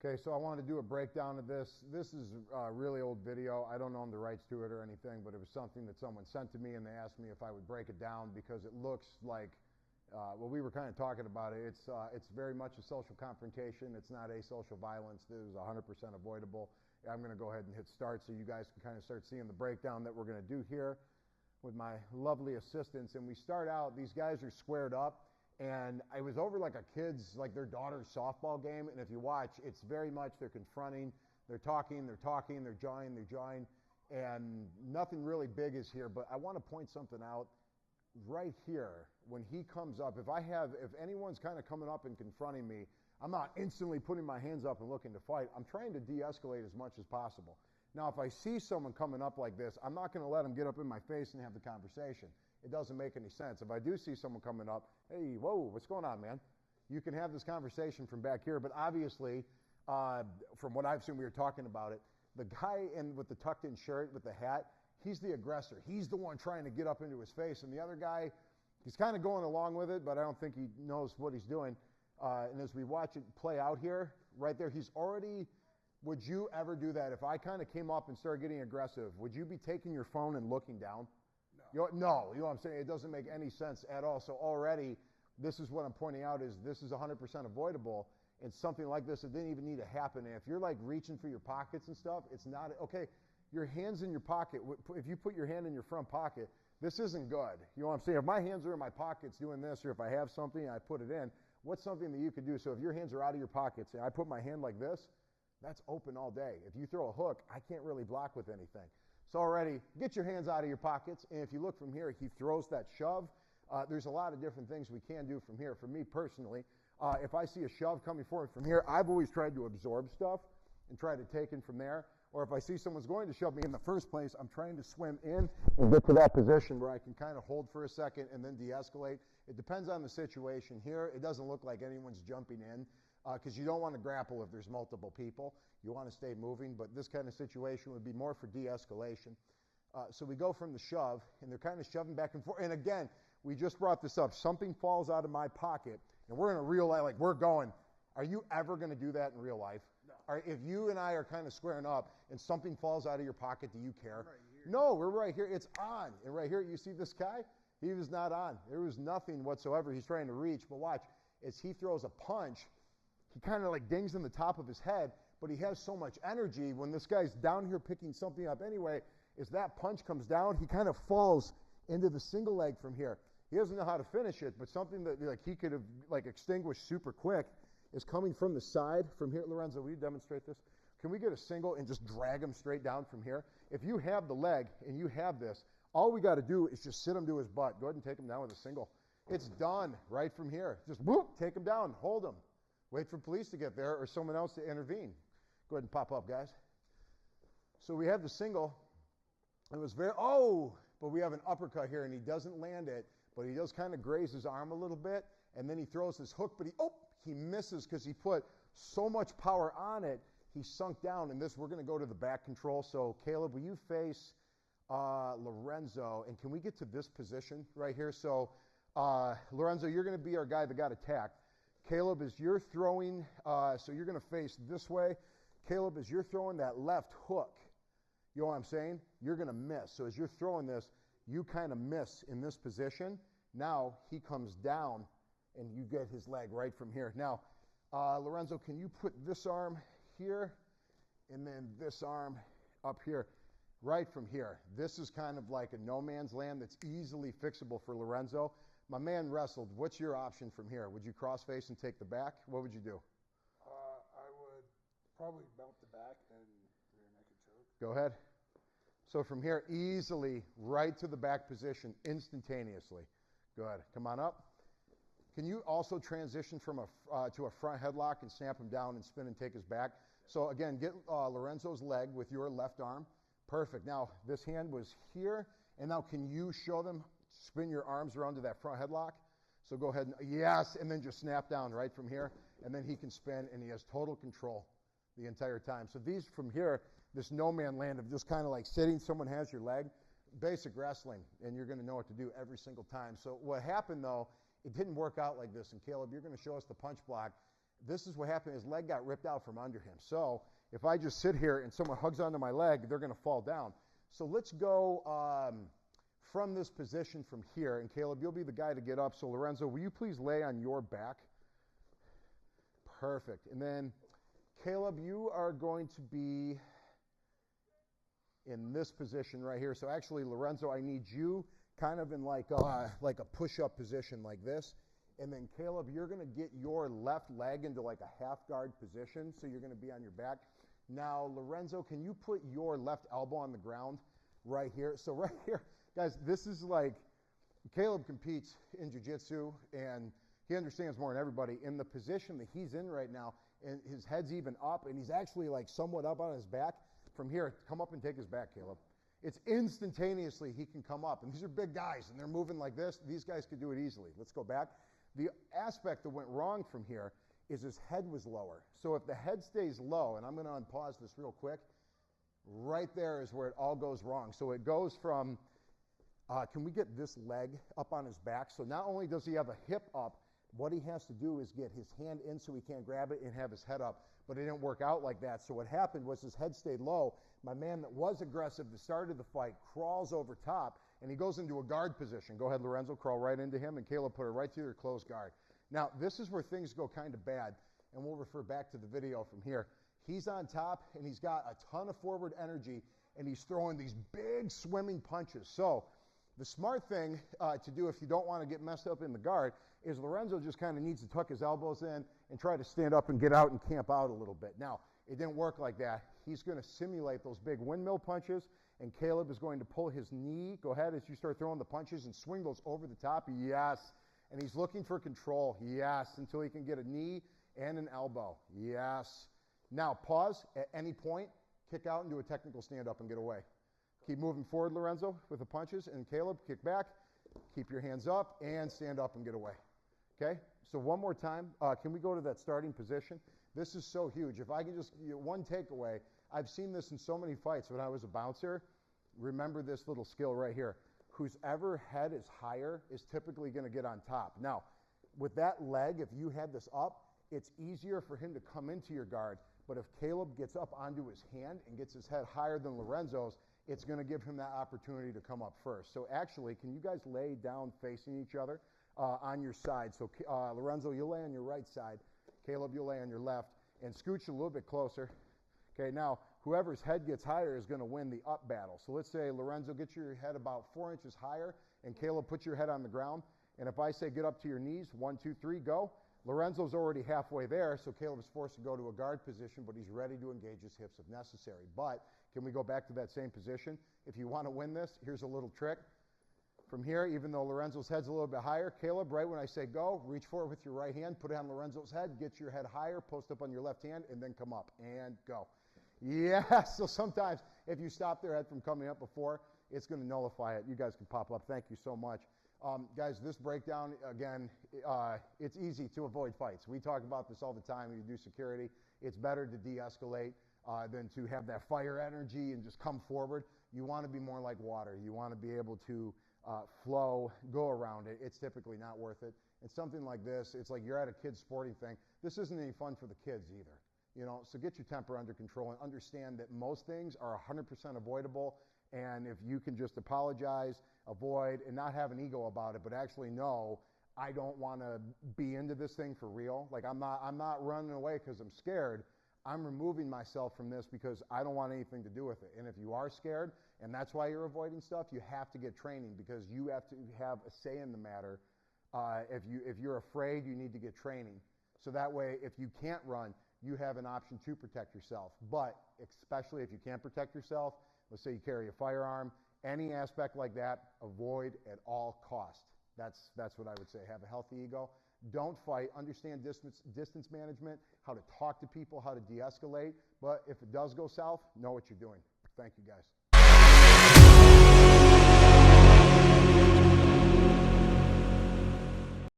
Okay, so I wanted to do a breakdown of this. This is a really old video. I don't own the rights to it or anything, but it was something that someone sent to me, and they asked me if I would break it down because it looks like, well, we were kind of talking about it. It's very much a social confrontation. It's not a social violence. This is 100% avoidable. I'm going to go ahead and hit start so you guys can kind of start seeing the breakdown that we're going to do here with my lovely assistants. And we start out, these guys are squared up. And I was over like a kid's, like their daughter's softball game, and if you watch, it's very much they're confronting, they're talking, they're jawing, and nothing really big is here, but I want to point something out right here. When he comes up, if anyone's kind of coming up and confronting me, I'm not instantly putting my hands up and looking to fight. I'm trying to de-escalate as much as possible. Now, if I see someone coming up like this, I'm not going to let them get up in my face and have the conversation. It doesn't make any sense. If I do see someone coming up, hey, whoa, what's going on, man? You can have this conversation from back here, but obviously, from what I've seen, we were talking about it, the guy with the tucked in shirt, with the hat, he's the aggressor. He's the one trying to get up into his face, and the other guy, he's kind of going along with it, but I don't think he knows what he's doing. And as we watch it play out here, right there, he's already, would you ever do that? If I kind of came up and started getting aggressive, would you be taking your phone and looking down? No. You know what I'm saying? It doesn't make any sense at all. So already, this is what I'm pointing out is this is 100% avoidable. And something like this, it didn't even need to happen. And if you're like reaching for your pockets and stuff, it's not, okay, your hand's in your pocket. If you put your hand in your front pocket, this isn't good. You know what I'm saying? If my hands are in my pockets doing this, or if I have something and I put it in, what's something that you could do? So if your hands are out of your pockets and I put my hand like this, that's open all day. If you throw a hook, I can't really block with anything. So already, get your hands out of your pockets, and if you look from here, he throws that shove. There's a lot of different things we can do from here. For me personally, if I see a shove coming forward from here, I've always tried to absorb stuff and try to take it from there. Or if I see someone's going to shove me in the first place, I'm trying to swim in and get to that position where I can kind of hold for a second and then de-escalate. It depends on the situation. Here, it doesn't look like anyone's jumping in, because you don't want to grapple if there's multiple people. You want to stay moving, but this kind of situation would be more for de-escalation. So we go from the shove, and they're kind of shoving back and forth. And again, we just brought this up. Something falls out of my pocket, and we're in a real life, like we're going. Are you ever going to do that in real life? No. If you and I are kind of squaring up, and something falls out of your pocket, do you care? Right here. No, we're right here. It's on. And right here, you see this guy? He was not on. There was nothing whatsoever. He's trying to reach, but watch. As he throws a punch, he kind of like dings in the top of his head, but he has so much energy when this guy's down here picking something up anyway, as that punch comes down, he kind of falls into the single leg from here. He doesn't know how to finish it, but something that like he could have like extinguished super quick is coming from the side from here. Lorenzo, will you demonstrate this? Can we get a single and just drag him straight down from here? If you have the leg and you have this, all we got to do is just sit him to his butt. Go ahead and take him down with a single. It's done right from here. Just whoop, take him down, hold him. Wait for police to get there or someone else to intervene. Go ahead and pop up, guys. So we have the single. It was but we have an uppercut here, and he doesn't land it, but he does kind of graze his arm a little bit, and then he throws his hook, but he misses because he put so much power on it, he sunk down. And we're going to go to the back control. So Caleb, will you face Lorenzo, and can we get to this position right here? So Lorenzo, you're going to be our guy that got attacked. Caleb, as you're throwing, so you're going to face this way. Caleb, as you're throwing that left hook, you know what I'm saying? You're going to miss. So as you're throwing this, you kind of miss in this position. Now he comes down, and you get his leg right from here. Now, Lorenzo, can you put this arm here, and then this arm up here, right from here? This is kind of like a no man's land that's easily fixable for Lorenzo. My man wrestled. What's your option from here? Would you cross face and take the back? What would you do? I would probably mount the back and rear naked choke. Go ahead. So from here, easily right to the back position instantaneously. Good. Come on up. Can you also transition from to a front headlock and snap him down and spin and take his back? So again, get Lorenzo's leg with your left arm. Perfect. Now, this hand was here, and now can you show them? Spin your arms around to that front headlock. So go ahead and, yes, and then just snap down right from here. And then he can spin, and he has total control the entire time. So these from here, this no man land of just kind of like sitting, someone has your leg, basic wrestling, and you're going to know what to do every single time. So what happened, though, it didn't work out like this. And Caleb, you're going to show us the punch block. this is what happened. His leg got ripped out from under him. So if I just sit here and someone hugs onto my leg, they're going to fall down. So let's go from this position from here. And Caleb, you'll be the guy to get up. So Lorenzo, will you please lay on your back? Perfect. And then Caleb, you are going to be in this position right here. So actually, Lorenzo, I need you kind of in like a push-up position like this. And then Caleb, you're going to get your left leg into like a half guard position. So you're going to be on your back. Now, Lorenzo, can you put your left elbow on the ground right here? So right here, guys, this is like, Caleb competes in jiu-jitsu and he understands more than everybody. In the position that he's in right now, and his head's even up, and he's actually like somewhat up on his back. From here, come up and take his back, Caleb. It's instantaneously he can come up. And these are big guys, and they're moving like this. These guys could do it easily. Let's go back. The aspect that went wrong from here is his head was lower. So if the head stays low, and I'm going to unpause this real quick, right there is where it all goes wrong. So it goes from, can we get this leg up on his back? So not only does he have a hip up, what he has to do is get his hand in so he can't grab it and have his head up. But it didn't work out like that. So what happened was his head stayed low. My man that was aggressive at the start of the fight crawls over top, and he goes into a guard position. Go ahead, Lorenzo, crawl right into him, and Caleb put her right to your closed guard. Now, this is where things go kind of bad, and we'll refer back to the video from here. He's on top, and he's got a ton of forward energy, and he's throwing these big swimming punches. So the smart thing to do if you don't want to get messed up in the guard is Lorenzo just kind of needs to tuck his elbows in and try to stand up and get out and camp out a little bit. Now, it didn't work like that. He's going to simulate those big windmill punches, and Caleb is going to pull his knee. Go ahead as you start throwing the punches and swing those over the top. Yes. And he's looking for control. Yes. Until he can get a knee and an elbow. Yes. Now, pause at any point. Kick out and do a technical stand-up and get away. Keep moving forward, Lorenzo, with the punches. And Caleb, kick back. Keep your hands up and stand up and get away. Okay? So one more time. Can we go to that starting position? This is so huge. If I can just, one takeaway, I've seen this in so many fights when I was a bouncer. Remember this little skill right here. Whoever head is higher is typically going to get on top. Now, with that leg, if you had this up, it's easier for him to come into your guard. But if Caleb gets up onto his hand and gets his head higher than Lorenzo's, it's going to give him that opportunity to come up first. So actually, can you guys lay down facing each other on your side? So Lorenzo, you'll lay on your right side. Caleb, you'll lay on your left. And scooch a little bit closer. Okay, now, whoever's head gets higher is going to win the up battle. So let's say, Lorenzo, get your head about 4 inches higher, and Caleb, put your head on the ground. And if I say get up to your knees, 1, 2, 3, go. Lorenzo's already halfway there, so Caleb's forced to go to a guard position, but he's ready to engage his hips if necessary. But can we go back to that same position? If you want to win this, here's a little trick. From here, even though Lorenzo's head's a little bit higher, Caleb, right when I say go, reach for it with your right hand, put it on Lorenzo's head, get your head higher, post up on your left hand, and then come up, and go. Yeah, so sometimes if you stop their head from coming up before, it's going to nullify it. You guys can pop up. Thank you so much. Guys, this breakdown, again, it's easy to avoid fights. We talk about this all the time when you do security. It's better to de-escalate than to have that fire energy and just come forward. You want to be more like water. You want to be able to flow, go around it. It's typically not worth it. And something like this, it's like you're at a kid's sporting thing. This isn't any fun for the kids either. You know, so get your temper under control and understand that most things are 100% avoidable. And if you can just apologize, avoid, and not have an ego about it, but actually know, I don't want to be into this thing for real. Like I'm not running away because I'm scared. I'm removing myself from this because I don't want anything to do with it. And if you are scared and that's why you're avoiding stuff, you have to get training because you have to have a say in the matter. If you're afraid, you need to get training. So that way, if you can't run, you have an option to protect yourself. But especially if you can't protect yourself, let's say you carry a firearm, any aspect like that, avoid at all cost. That's what I would say. Have a healthy ego. Don't fight. Understand distance management, how to talk to people, how to de-escalate. But if it does go south, know what you're doing. Thank you, guys.